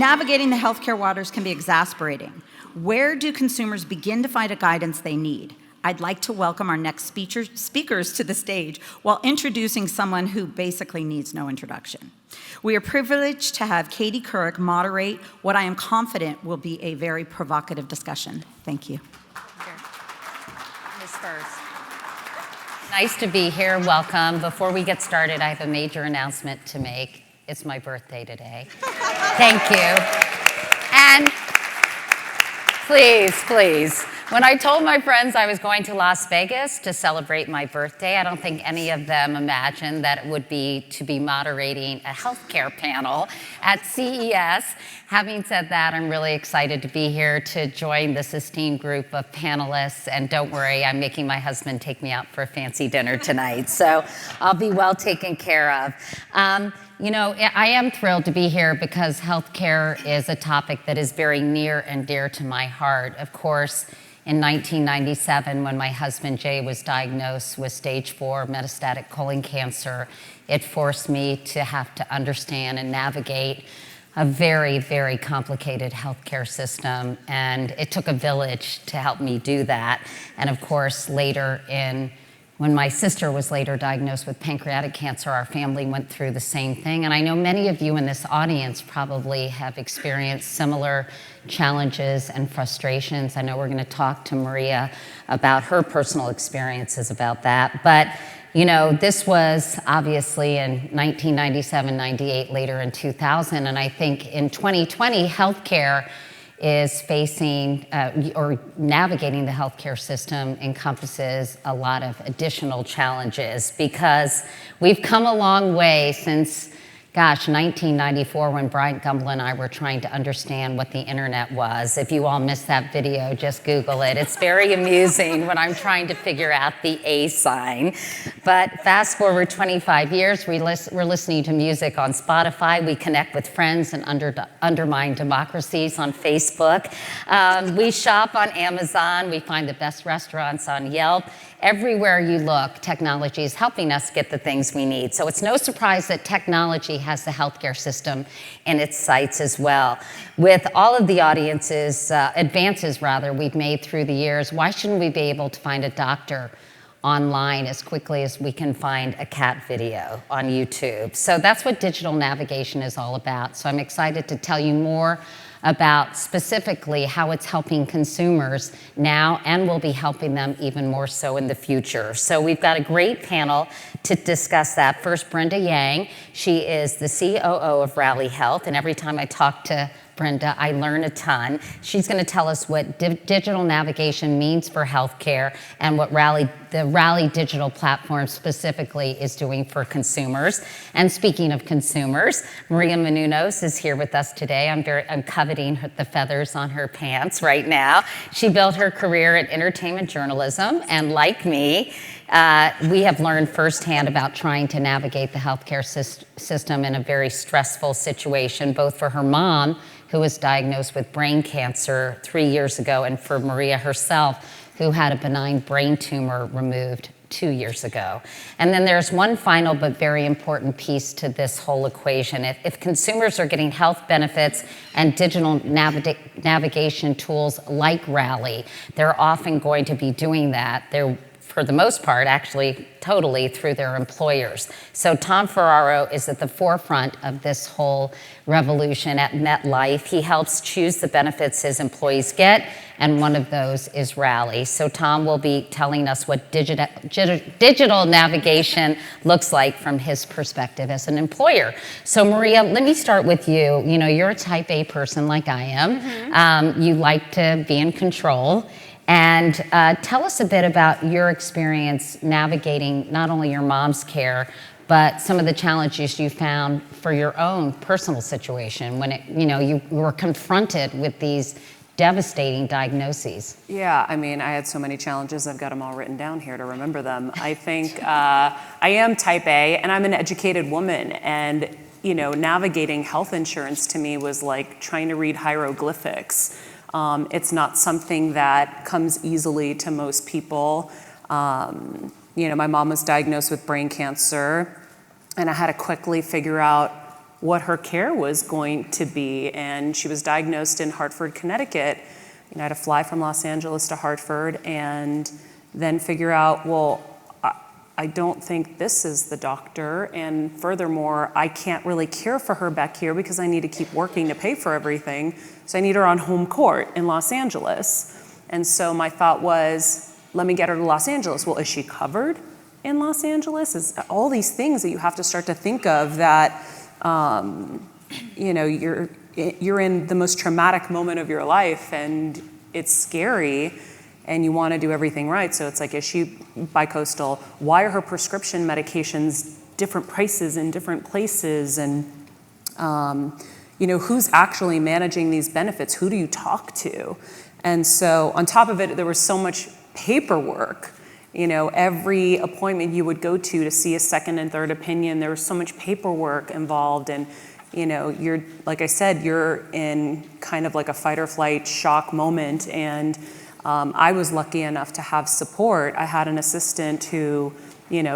Navigating the healthcare waters can be exasperating. Where do consumers begin to find a guidance they need? I'd like to welcome our next speakers to the stage while introducing someone who basically needs no introduction. We are privileged to have Katie Couric moderate what I am confident will be a very provocative discussion. Thank you. Miss First. Nice to be here. Welcome. Before we get started, I have a major announcement to make. It's my birthday today. Thank you. And please. When I told my friends I was going to Las Vegas to celebrate my birthday, I don't think any of them imagined that it would be to be moderating a healthcare panel at CES. Having said that, I'm really excited to be here to join this esteemed group of panelists. And don't worry, I'm making my husband take me out for a fancy dinner tonight. So I'll be well taken care of. You know, I am thrilled to be here because healthcare is a topic that is very near and dear to my heart. Of course, in 1997, when my husband Jay was diagnosed with stage 4 metastatic colon cancer, it forced me to have to understand and navigate a very, very complicated healthcare system. And it took a village to help me do that. And of course, when my sister was later diagnosed with pancreatic cancer, our family went through the same thing. And I know many of you in this audience probably have experienced similar challenges and frustrations. I know we're going to talk to Maria about her personal experiences about that. But, you know, this was obviously in 1997, 98, later in 2000. And I think in 2020, healthcare is facing or navigating the healthcare system encompasses a lot of additional challenges because we've come a long way since, 1994 when Bryant Gumbel and I were trying to understand what the internet was. If you all missed that video, just Google it. It's very amusing when I'm trying to figure out the A sign. But fast forward 25 years, we're listening to music on Spotify. We connect with friends and undermine democracies on Facebook. We shop on Amazon. We find the best restaurants on Yelp. Everywhere you look, technology is helping us get the things we need. So it's no surprise that technology has the healthcare system in its sights as well. With all of the advances we've made through the years, why shouldn't we be able to find a doctor online as quickly as we can find a cat video on YouTube? So that's what digital navigation is all about. So I'm excited to tell you more about specifically how it's helping consumers now and will be helping them even more so in the future. So we've got a great panel to discuss that. First, Brenda Yang. She is the COO of Rally Health, and every time I talk to Brenda, I learn a ton. She's going to tell us what digital navigation means for healthcare and what the Rally digital platform specifically is doing for consumers. And speaking of consumers, Maria Menounos is here with us today. I'm coveting the feathers on her pants right now. She built her career in entertainment journalism, and like me, we have learned firsthand about trying to navigate the healthcare system in a very stressful situation, both for her mom, who was diagnosed with brain cancer 3 years ago, and for Maria herself, who had a benign brain tumor removed 2 years ago. And then there's one final but very important piece to this whole equation. If consumers are getting health benefits and digital navigation tools like Rally, they're often going to be doing that. For the most part, actually, totally through their employers. So Tom Ferraro is at the forefront of this whole revolution at MetLife. He helps choose the benefits his employees get, and one of those is Rally. So Tom will be telling us what digital navigation looks like from his perspective as an employer. So Maria, let me start with you. You know, you're a type A person like I am. Mm-hmm. You like to be in control. And tell us a bit about your experience navigating not only your mom's care, but some of the challenges you found for your own personal situation when you were confronted with these devastating diagnoses. Yeah, I mean, I had so many challenges. I've got them all written down here to remember them. I think I am type A, and I'm an educated woman. And, you know, navigating health insurance to me was like trying to read hieroglyphics. It's not something that comes easily to most people. You know, my mom was diagnosed with brain cancer, and I had to quickly figure out what her care was going to be. And she was diagnosed in Hartford, Connecticut. I had to fly from Los Angeles to Hartford and then figure out, well, I don't think this is the doctor. And furthermore, I can't really care for her back here because I need to keep working to pay for everything. So I need her on home court in Los Angeles. And so my thought was, let me get her to Los Angeles. Well, is she covered in Los Angeles? Is all these things that you have to start to think of that, you're in the most traumatic moment of your life and it's scary. And you want to do everything right. So it's like, is she bicoastal? Why are her prescription medications different prices in different places? And, who's actually managing these benefits? Who do you talk to? And so on top of it, there was so much paperwork. Every appointment you would go to see a second and third opinion, there was so much paperwork involved. And, you're, like I said, you're in kind of like a fight or flight shock moment. And I was lucky enough to have support. I had an assistant who,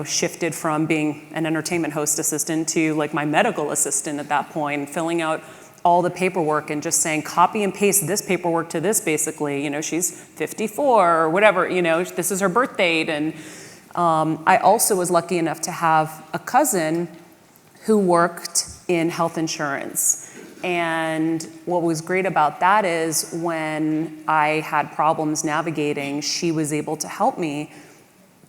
shifted from being an entertainment host assistant to like my medical assistant at that point, filling out all the paperwork and just saying, copy and paste this paperwork to this, basically. She's 54 or whatever, this is her birth date. And I also was lucky enough to have a cousin who worked in health insurance. And what was great about that is when I had problems navigating, she was able to help me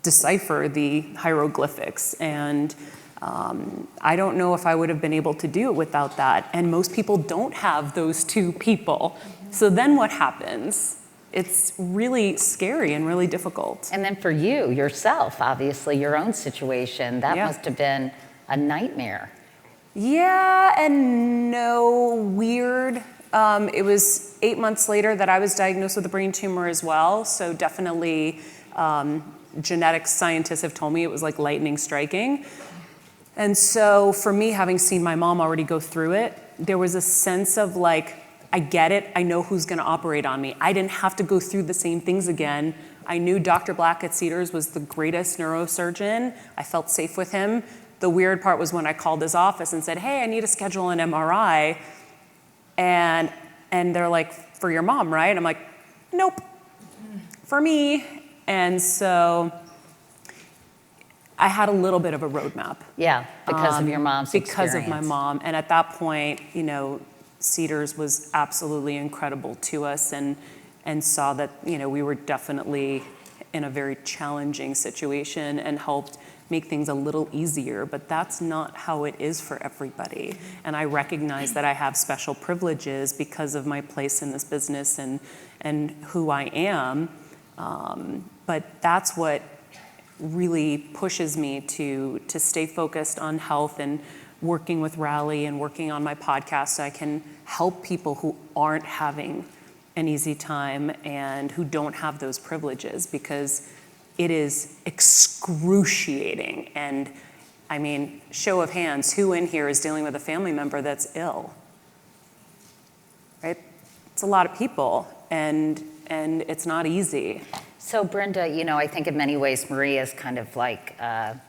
decipher the hieroglyphics. And I don't know if I would have been able to do it without that. And most people don't have those two people. So then what happens? It's really scary and really difficult. And then for you, yourself, obviously, your own situation, that must have been a nightmare. Yeah and no, weird. It was 8 months later that I was diagnosed with a brain tumor as well. So definitely genetics scientists have told me it was like lightning striking. And so for me, having seen my mom already go through it, there was a sense of like, I get it. I know who's going to operate on me. I didn't have to go through the same things again. I knew Dr. Black at Cedars was the greatest neurosurgeon. I felt safe with him. The weird part was when I called his office and said, hey, I need to schedule an MRI. And they're like, for your mom, right? I'm like, nope, for me. And so I had a little bit of a roadmap. Yeah, because of your mom's experience. Because of my mom. And at that point, Cedars was absolutely incredible to us and saw that, we were definitely in a very challenging situation and helped make things a little easier, but that's not how it is for everybody. And I recognize that I have special privileges because of my place in this business and who I am. But that's what really pushes me to stay focused on health and working with Rally and working on my podcast so I can help people who aren't having an easy time and who don't have those privileges, because it is excruciating. And I mean, show of hands, who in here is dealing with a family member that's ill? Right? It's a lot of people, and it's not easy. So Brenda, I think in many ways Maria is kind of like, a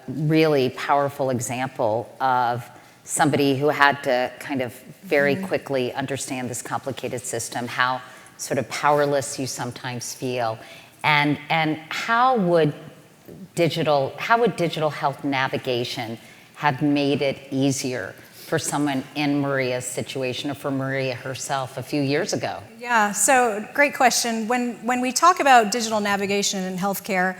really powerful example of somebody who had to kind of very quickly understand this complicated system, how sort of powerless you sometimes feel. And how would digital health navigation have made it easier for someone in Maria's situation or for Maria herself a few years ago? Yeah, so great question. When we talk about digital navigation in healthcare,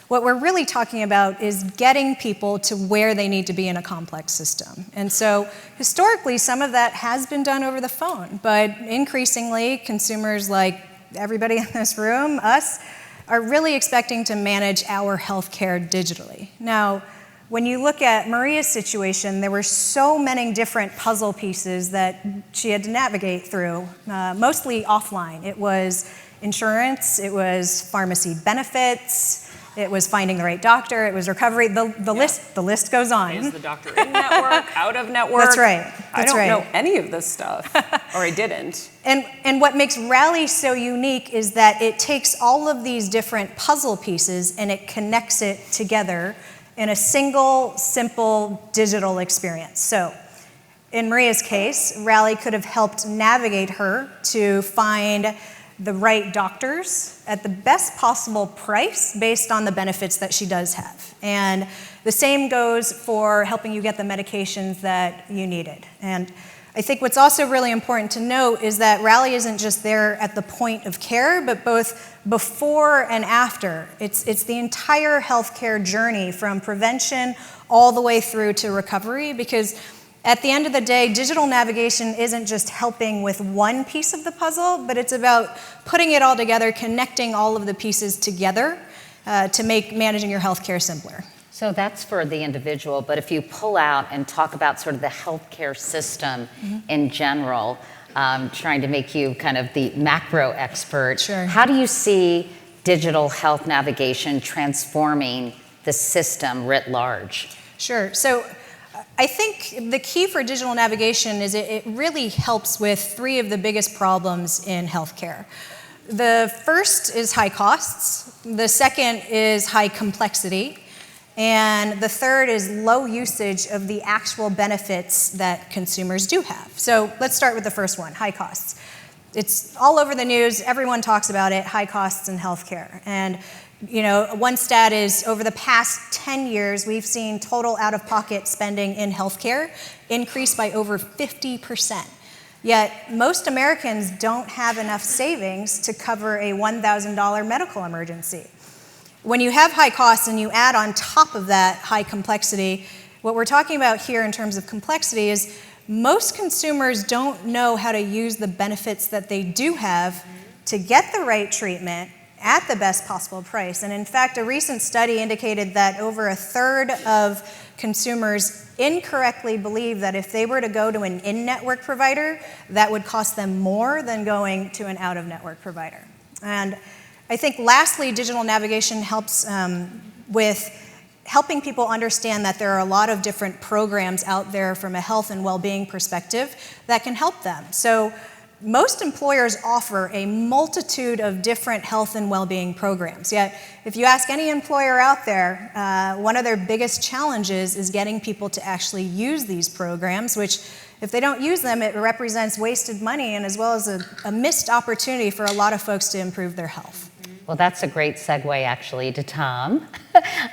what we're really talking about is getting people to where they need to be in a complex system. And so historically, some of that has been done over the phone, but increasingly, consumers like everybody in this room, us, are really expecting to manage our healthcare digitally. Now, when you look at Maria's situation, there were so many different puzzle pieces that she had to navigate through, mostly offline. It was insurance, it was pharmacy benefits, it was finding the right doctor, it was recovery. The list goes on. Is the doctor in network, out of network? That's right. I don't know any of this stuff, or I didn't. And what makes Rally so unique is that it takes all of these different puzzle pieces and it connects it together in a single, simple digital experience. So in Maria's case, Rally could have helped navigate her to find the right doctors at the best possible price based on the benefits that she does have. And the same goes for helping you get the medications that you needed. And I think what's also really important to note is that Rally isn't just there at the point of care, but both before and after. It's the entire healthcare journey from prevention all the way through to recovery, because at the end of the day, digital navigation isn't just helping with one piece of the puzzle, but it's about putting it all together, connecting all of the pieces together to make managing your healthcare simpler. So that's for the individual, but if you pull out and talk about sort of the healthcare system in general, trying to make you kind of the macro expert, Sure. How do you see digital health navigation transforming the system writ large? Sure. So I think the key for digital navigation is it really helps with three of the biggest problems in healthcare. The first is high costs, the second is high complexity, and the third is low usage of the actual benefits that consumers do have. So let's start with the first one, high costs. It's all over the news, everyone talks about it, high costs in healthcare. And one stat is over the past 10 years, we've seen total out-of-pocket spending in healthcare increase by over 50%. Yet most Americans don't have enough savings to cover a $1,000 medical emergency. When you have high costs and you add on top of that high complexity, what we're talking about here in terms of complexity is most consumers don't know how to use the benefits that they do have to get the right treatment at the best possible price. And in fact, a recent study indicated that over a third of consumers incorrectly believe that if they were to go to an in-network provider, that would cost them more than going to an out-of-network provider. And I think lastly, digital navigation helps with helping people understand that there are a lot of different programs out there from a health and well-being perspective that can help them. So most employers offer a multitude of different health and well-being programs. Yet, if you ask any employer out there, one of their biggest challenges is getting people to actually use these programs, which if they don't use them, it represents wasted money and as well as a missed opportunity for a lot of folks to improve their health. Well, that's a great segue, actually, to Tom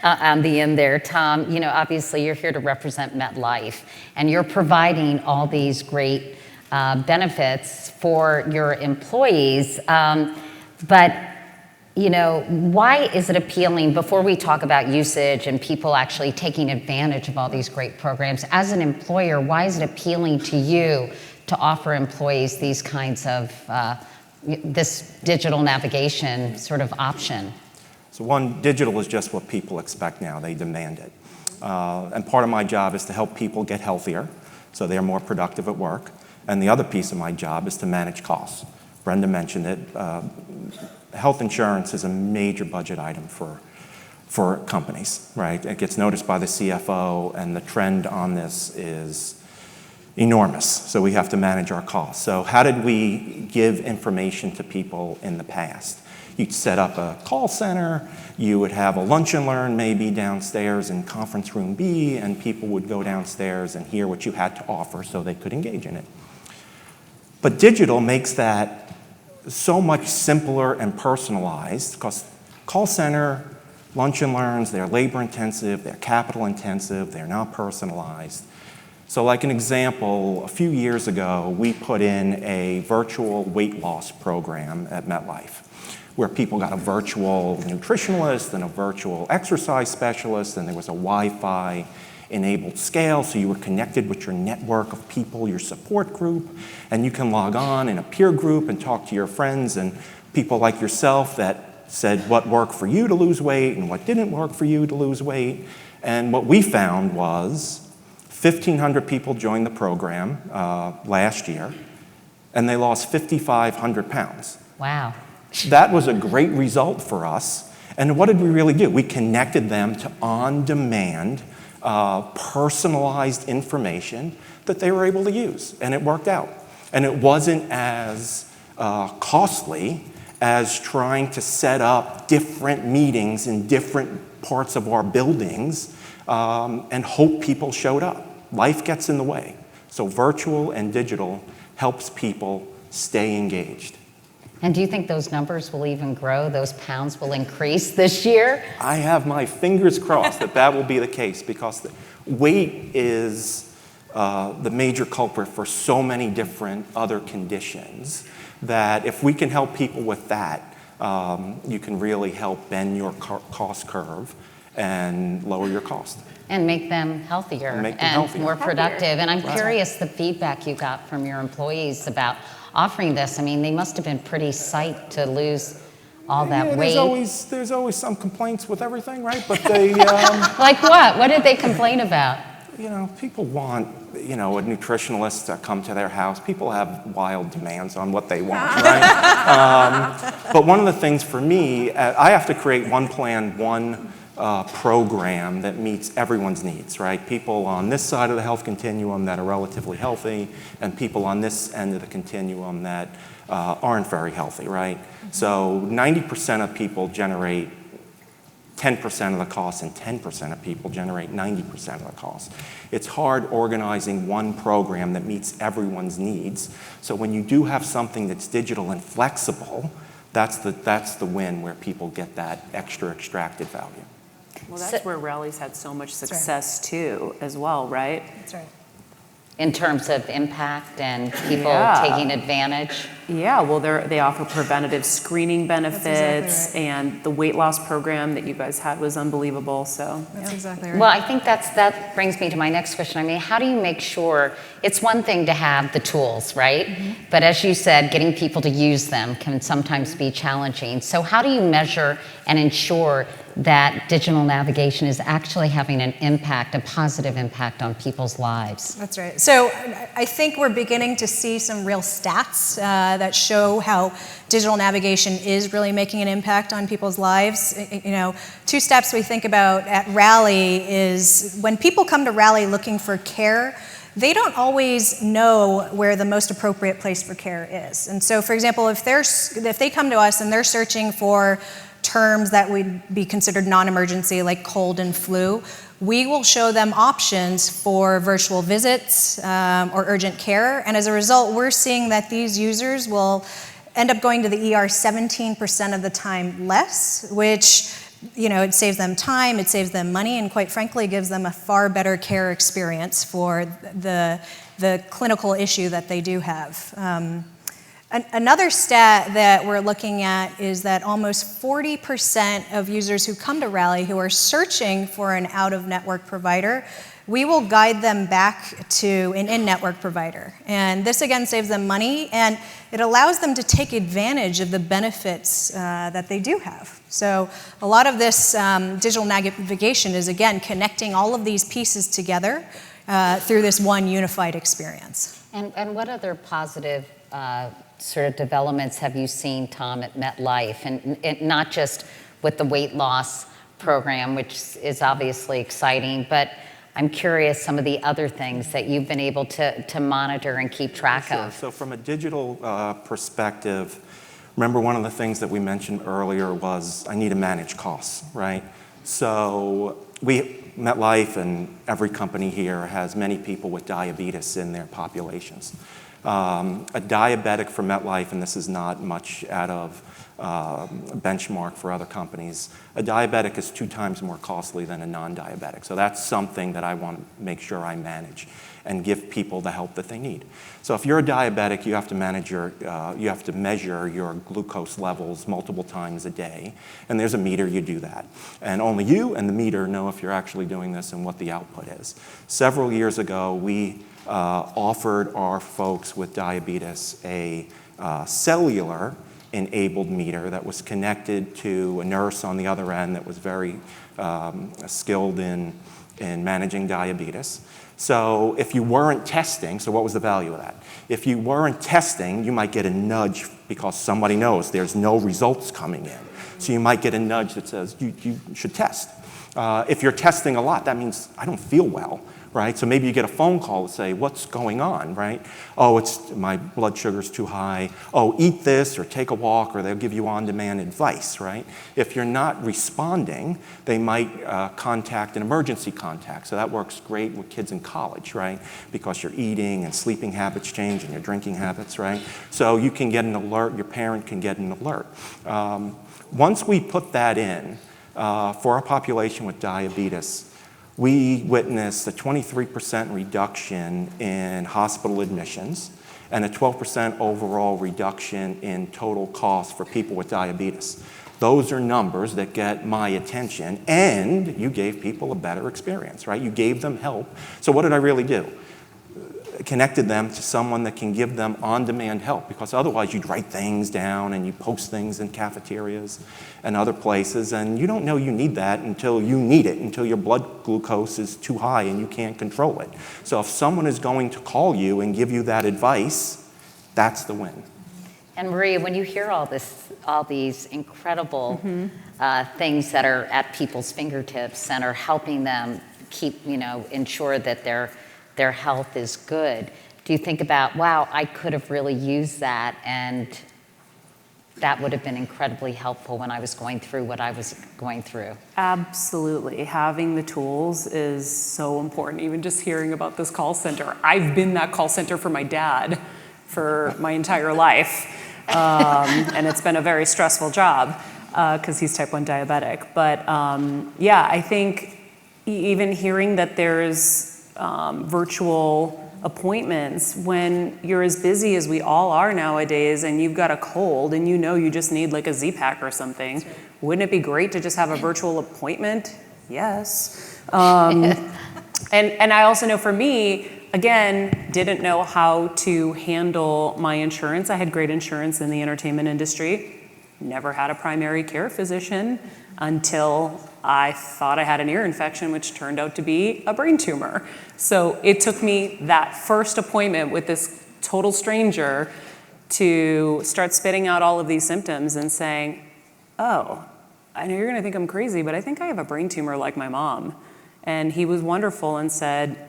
on the end there. Tom, obviously you're here to represent MetLife, and you're providing all these great benefits for your employees. But, why is it appealing, before we talk about usage and people actually taking advantage of all these great programs, as an employer, why is it appealing to you to offer employees these kinds of this digital navigation sort of option? So one, digital is just what people expect now. They demand it. And part of my job is to help people get healthier so they're more productive at work. And the other piece of my job is to manage costs. Brenda mentioned it. Health insurance is a major budget item for companies, right? It gets noticed by the CFO, and the trend on this is enormous. So we have to manage our costs. So how did we give information to people in the past? You'd set up a call center, you would have a lunch and learn maybe downstairs in conference room B, and people would go downstairs and hear what you had to offer so they could engage in it. But digital makes that so much simpler and personalized, because call center, lunch and learns, they're labor intensive, they're capital intensive, they're not personalized. So like an example, a few years ago, we put in a virtual weight loss program at MetLife, where people got a virtual nutritionalist and a virtual exercise specialist, and there was a Wi-Fi enabled scale, so you were connected with your network of people, your support group, and you can log on in a peer group and talk to your friends and people like yourself that said what worked for you to lose weight and what didn't work for you to lose weight. And what we found was 1,500 people joined the program last year, and they lost 5,500 pounds. Wow. That was a great result for us. And what did we really do? We connected them to on-demand, personalized information that they were able to use, and it worked out. And it wasn't as costly as trying to set up different meetings in different parts of our buildings and hope people showed up. Life gets in the way. So virtual and digital helps people stay engaged. And do you think those numbers will even grow? Those pounds will increase this year? I have my fingers crossed that that will be the case, because weight is the major culprit for so many different other conditions that if we can help people with that, you can really help bend your cost curve and lower your cost. And make them healthier and more productive. And I'm curious the feedback you got from your employees about offering this. I mean, they must have been pretty psyched to lose all that weight. There's always some complaints with everything, right? But they, Like what? What did they complain about? people want, a nutritionalist to come to their house. People have wild demands on what they want, right? But one of the things for me, I have to create one plan, one program that meets everyone's needs, right? People on this side of the health continuum that are relatively healthy, and people on this end of the continuum that aren't very healthy, right? So 90% of people generate 10% of the cost, and 10% of people generate 90% of the cost. It's hard organizing one program that meets everyone's needs. So when you do have something that's digital and flexible, that's the win, where people get that extra extracted value. Well, that's where Rally's had so much success too, as well, right? That's right. In terms of impact and people taking advantage? Yeah, well, they offer preventative screening benefits, exactly right. and the weight loss program that you guys had was unbelievable. So That's exactly right. Well, I think that brings me to my next question. I mean, how do you make sure, it's one thing to have the tools, right? Mm-hmm. But as you said, getting people to use them can sometimes be challenging. So how do you measure and ensure that digital navigation is actually having an impact, a positive impact on people's lives? That's right. So I think we're beginning to see some real stats that show how digital navigation is really making an impact on people's lives. Two steps we think about at Rally is when people come to Rally looking for care, they don't always know where the most appropriate place for care is. And so, for example, if they come to us and they're searching for terms that would be considered non-emergency, like cold and flu, we will show them options for virtual visits or urgent care. And as a result, we're seeing that these users will end up going to the ER 17% of the time less, which it saves them time, it saves them money, and quite frankly, gives them a far better care experience for the clinical issue that they do have. Another stat that we're looking at is that almost 40% of users who come to Rally who are searching for an out-of-network provider, we will guide them back to an in-network provider. And this again saves them money, and it allows them to take advantage of the benefits that they do have. So a lot of this digital navigation is, again, connecting all of these pieces together through this one unified experience. And what other positive sort of developments have you seen, Tom, at MetLife? And not just with the weight loss program, which is obviously exciting, but I'm curious some of the other things that you've been able to monitor and keep track of. So from a digital perspective, remember one of the things that we mentioned earlier was I need to manage costs, right? So MetLife and every company here has many people with diabetes in their populations. A diabetic for MetLife, and this is not much out of a benchmark for other companies, a diabetic is 2 times more costly than a non-diabetic. So that's something that I want to make sure I manage and give people the help that they need. So if you're a diabetic, you have to measure your glucose levels multiple times a day, and there's a meter, you do that. And only you and the meter know if you're actually doing this and what the output is. Several years ago, we offered our folks with diabetes a cellular enabled meter that was connected to a nurse on the other end that was very skilled in managing diabetes. So if you weren't testing, so what was the value of that? If you weren't testing, you might get a nudge because somebody knows there's no results coming in. So you might get a nudge that says you should test. If you're testing a lot, that means I don't feel well. right? So maybe you get a phone call to say, what's going on, right? Oh, it's my blood sugar's too high. Oh, eat this or take a walk, or they'll give you on-demand advice, right? If you're not responding, they might contact an emergency contact. So that works great with kids in college, right? Because your eating and sleeping habits change and your drinking habits, right? So you can get an alert, your parent can get an alert. Once we put that in, for our population with diabetes, we witnessed a 23% reduction in hospital admissions and a 12% overall reduction in total cost for people with diabetes. Those are numbers that get my attention, and you gave people a better experience, right? You gave them help. So what did I really do? Connected them to someone that can give them on-demand help, because otherwise you'd write things down and you post things in cafeterias and other places, and you don't know you need that until you need it, until your blood glucose is too high and you can't control it. So if someone is going to call you and give you that advice, that's the win. And Maria, when you hear all these incredible things that are at people's fingertips and are helping them keep, ensure that their health is good, do you think about, wow, I could have really used that, and that would have been incredibly helpful when I was going through what I was going through? Absolutely. Having the tools is so important. Even just hearing about this call center. I've been that call center for my dad for my entire life. And it's been a very stressful job because he's type 1 diabetic. But yeah, I think even hearing that there's virtual appointments when you're as busy as we all are nowadays and you've got a cold and you just need like a Z-Pak or something, wouldn't it be great to just have a virtual appointment? Yes. And I also know for me, again, didn't know how to handle my insurance. I had great insurance in the entertainment industry. Never had a primary care physician until I thought I had an ear infection, which turned out to be a brain tumor. So it took me that first appointment with this total stranger to start spitting out all of these symptoms and saying, oh, I know you're gonna think I'm crazy, but I think I have a brain tumor like my mom. And he was wonderful and said,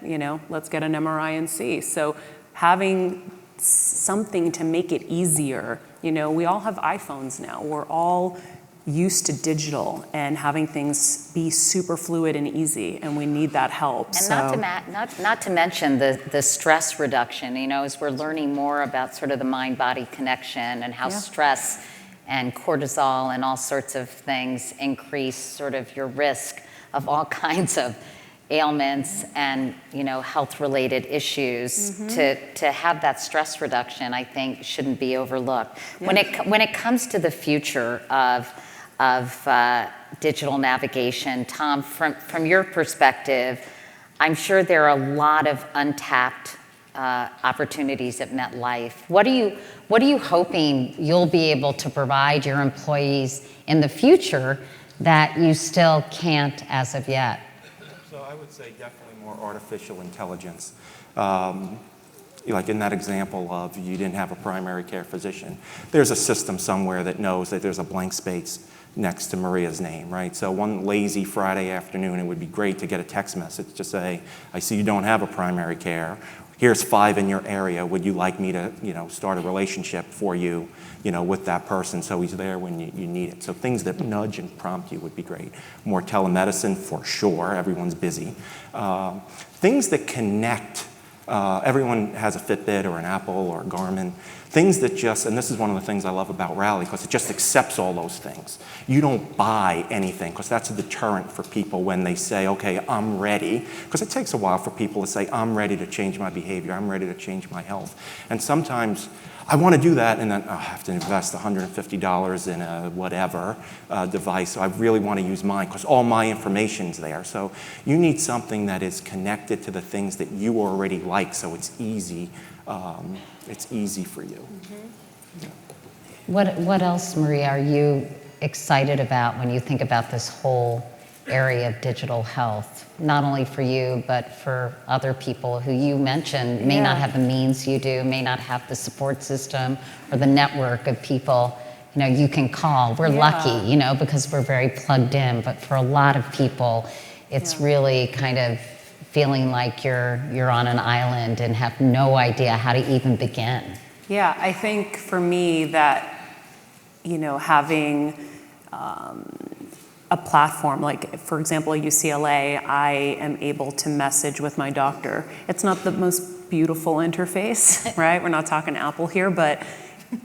let's get an MRI and see. So having something to make it easier, we all have iPhones now. We're all used to digital and having things be super fluid and easy, and we need that help. And not to mention the stress reduction, as we're learning more about sort of the mind-body connection and how stress and cortisol and all sorts of things increase sort of your risk of all kinds of ailments and health-related issues. To have that stress reduction, I think, shouldn't be overlooked. When it comes to the future of digital navigation, Tom, from your perspective, I'm sure there are a lot of untapped opportunities at MetLife. What are you hoping you'll be able to provide your employees in the future that you still can't as of yet? So I would say definitely more artificial intelligence. Like in that example of you didn't have a primary care physician, there's a system somewhere that knows that there's a blank space next to Maria's name, right? So one lazy Friday afternoon, it would be great to get a text message to say, I see you don't have a primary care. Here's 5 in your area. Would you like me to, start a relationship for you, with that person so he's there when you need it? So things that nudge and prompt you would be great. More telemedicine for sure. Everyone's busy. Things that connect. Everyone has a Fitbit or an Apple or a Garmin. Things that just, and this is one of the things I love about Rally, because it just accepts all those things. You don't buy anything, because that's a deterrent for people when they say, okay, I'm ready. Because it takes a while for people to say, I'm ready to change my behavior, I'm ready to change my health. And sometimes I want to do that, and then I have to invest $150 in a whatever device. So I really want to use mine, because all my information's there. So you need something that is connected to the things that you already like, so it's easy. It's easy for you. Yeah. What else, Maria, are you excited about when you think about this whole area of digital health? Not only for you, but for other people who you mentioned may not have the means you do, may not have the support system or the network of people you can call. We're lucky, because we're very plugged in, but for a lot of people, it's really kind of feeling like you're on an island and have no idea how to even begin? Yeah, I think for me that, having a platform, like for example, at UCLA, I am able to message with my doctor. It's not the most beautiful interface, right? We're not talking Apple here, but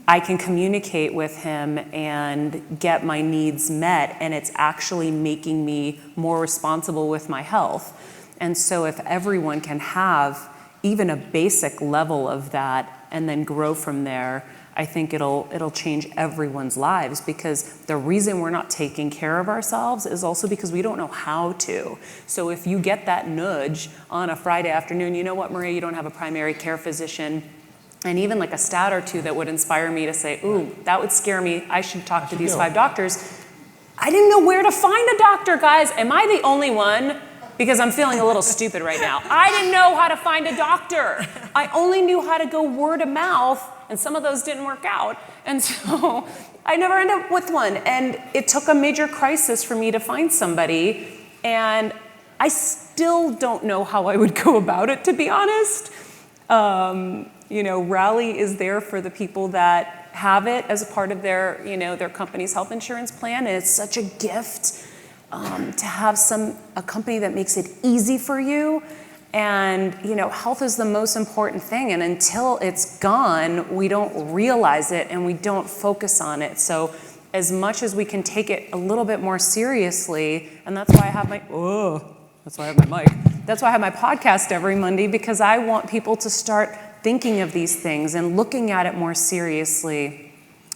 I can communicate with him and get my needs met, and it's actually making me more responsible with my health. And so if everyone can have even a basic level of that and then grow from there, I think it'll change everyone's lives, because the reason we're not taking care of ourselves is also because we don't know how to. So if you get that nudge on a Friday afternoon, you know what, Maria, you don't have a primary care physician, and even like a stat or two that would inspire me to say, ooh, that would scare me, I should talk to these 5 doctors. I didn't know where to find a doctor, guys. Am I the only one? Because I'm feeling a little stupid right now. I didn't know how to find a doctor. I only knew how to go word of mouth, and some of those didn't work out. And so I never ended up with one. And it took a major crisis for me to find somebody. And I still don't know how I would go about it, to be honest. Rally is there for the people that have it as a part of their, their company's health insurance plan. And it's such a gift to have a company that makes it easy for you. And, health is the most important thing. And until it's gone, we don't realize it and we don't focus on it. So as much as we can take it a little bit more seriously, and that's why I have my mic. That's why I have my podcast every Monday, because I want people to start thinking of these things and looking at it more seriously.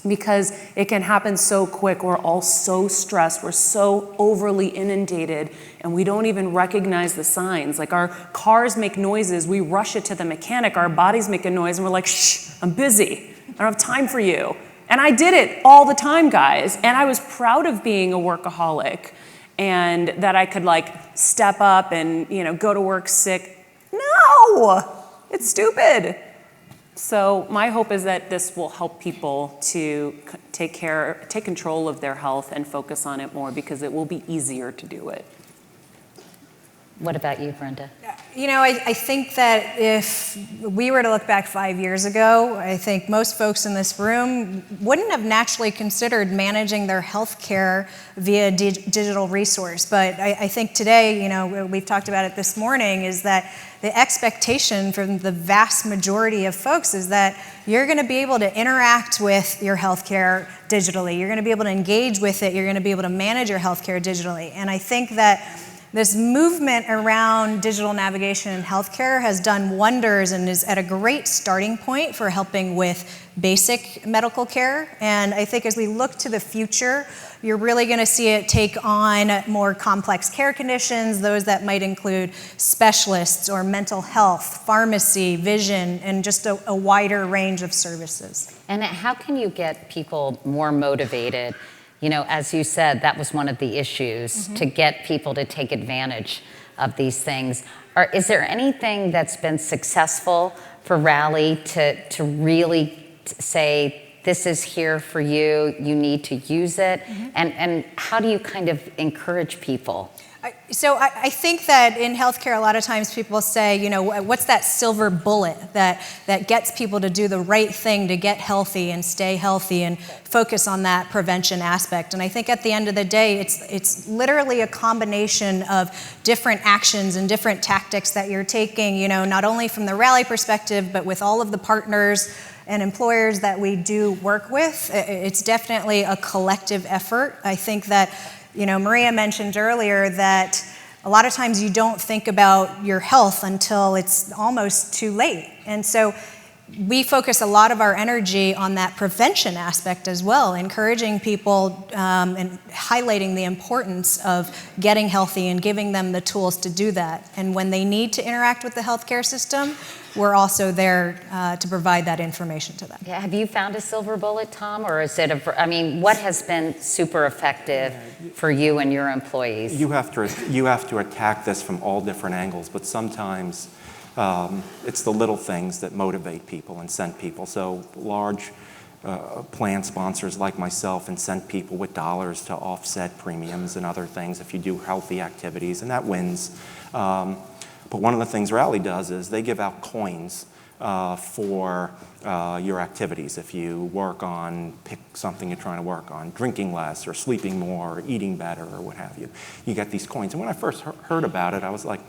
Because it can happen so quick. We're all so stressed. We're so overly inundated, and we don't even recognize the signs. Like our cars make noises. We rush it to the mechanic. Our bodies make a noise, and we're like, shh, I'm busy. I don't have time for you. And I did it all the time, guys. And I was proud of being a workaholic, and that I could step up and, go to work sick. No, it's stupid. So my hope is that this will help people to take control of their health and focus on it more, because it will be easier to do it. What about you, Brenda? I think that if we were to look back 5 years ago, I think most folks in this room wouldn't have naturally considered managing their health care via digital resource. But I think today, we've talked about it this morning, is that the expectation from the vast majority of folks is that you're going to be able to interact with your healthcare digitally. You're going to be able to engage with it. You're going to be able to manage your healthcare digitally. And I think that this movement around digital navigation in healthcare has done wonders and is at a great starting point for helping with basic medical care. And I think as we look to the future, you're really going to see it take on more complex care conditions, those that might include specialists or mental health, pharmacy, vision, and just a wider range of services. And how can you get people more motivated? As you said, that was one of the issues, to get people to take advantage of these things. Is there anything that's been successful for Rally to really say, this is here for you, you need to use it? And how do you kind of encourage people? So I think that in healthcare, a lot of times people say, what's that silver bullet that gets people to do the right thing to get healthy and stay healthy and focus on that prevention aspect. And I think at the end of the day, it's literally a combination of different actions and different tactics that you're taking, not only from the Rally perspective, but with all of the partners and employers that we do work with. It's definitely a collective effort. I think that Maria mentioned earlier that a lot of times you don't think about your health until it's almost too late. And so we focus a lot of our energy on that prevention aspect as well, encouraging people and highlighting the importance of getting healthy and giving them the tools to do that. And when they need to interact with the healthcare system, we're also there to provide that information to them. Yeah, have you found a silver bullet, Tom? Or is it what has been super effective for you and your employees? You have to attack this from all different angles, but sometimes it's the little things that motivate people and send people. So large plan sponsors like myself incent people with dollars to offset premiums and other things if you do healthy activities, and that wins. But one of the things Rally does is they give out coins for your activities. If you work on, pick something you're trying to work on, drinking less or sleeping more or eating better or what have you, you get these coins. And when I first heard about it, I was like,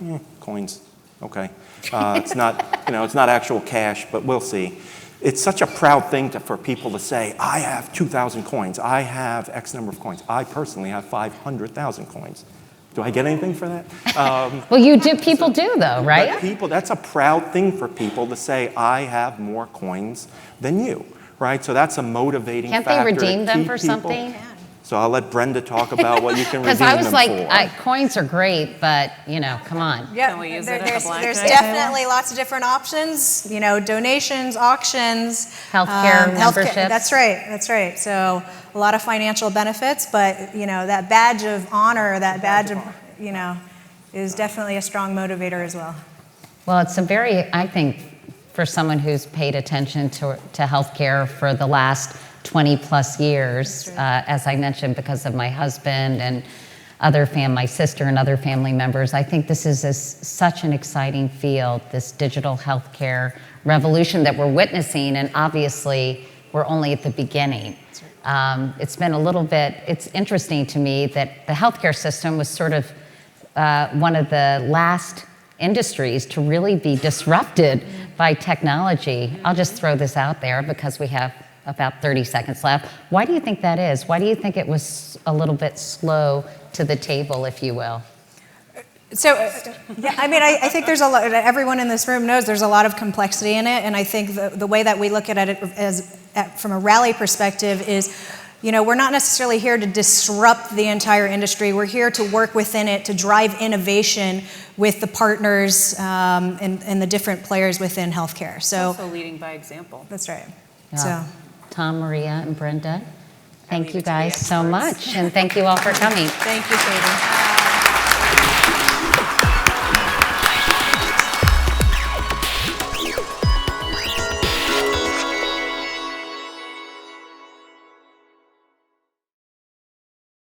coins, okay. It's not, it's not actual cash, but we'll see. It's such a proud thing for people to say, I have 2,000 coins, I have X number of coins. I personally have 500,000 coins. Do I get anything for that? Well, you do. People do, though, right? But that's a proud thing for people to say, I have more coins than you, right? So that's a motivating Can't factor they to redeem them keep for people. something? So I'll let Brenda talk about what you can redeem Because them I was for. like, coins are great, but come on. Yeah, Can we use it at the there's blackjack definitely lots of different options, donations, auctions. Healthcare memberships. That's right. So a lot of financial benefits, but, that badge of honor, that badge of, is definitely a strong motivator as well. Well, it's I think, for someone who's paid attention to healthcare for the last 20 plus years, as I mentioned, because of my husband and my sister and other family members, I think this is such an exciting field, this digital healthcare revolution that we're witnessing, and obviously we're only at the beginning. It's been it's interesting to me that the healthcare system was sort of one of the last industries to really be disrupted by technology. I'll just throw this out there because we have about 30 seconds left. Why do you think that is? Why do you think it was a little bit slow to the table, if you will? So, I think there's a lot, everyone in this room knows there's a lot of complexity in it, and I think the way that we look at it from a Rally perspective is, we're not necessarily here to disrupt the entire industry. We're here to work within it, to drive innovation with the partners and the different players within healthcare. So, Also leading by example. that's right. Yeah. So. Tom, Maria, and Brenda, thank leave you it to the guys so experts. much, and thank you all for coming. Thank you, Katie.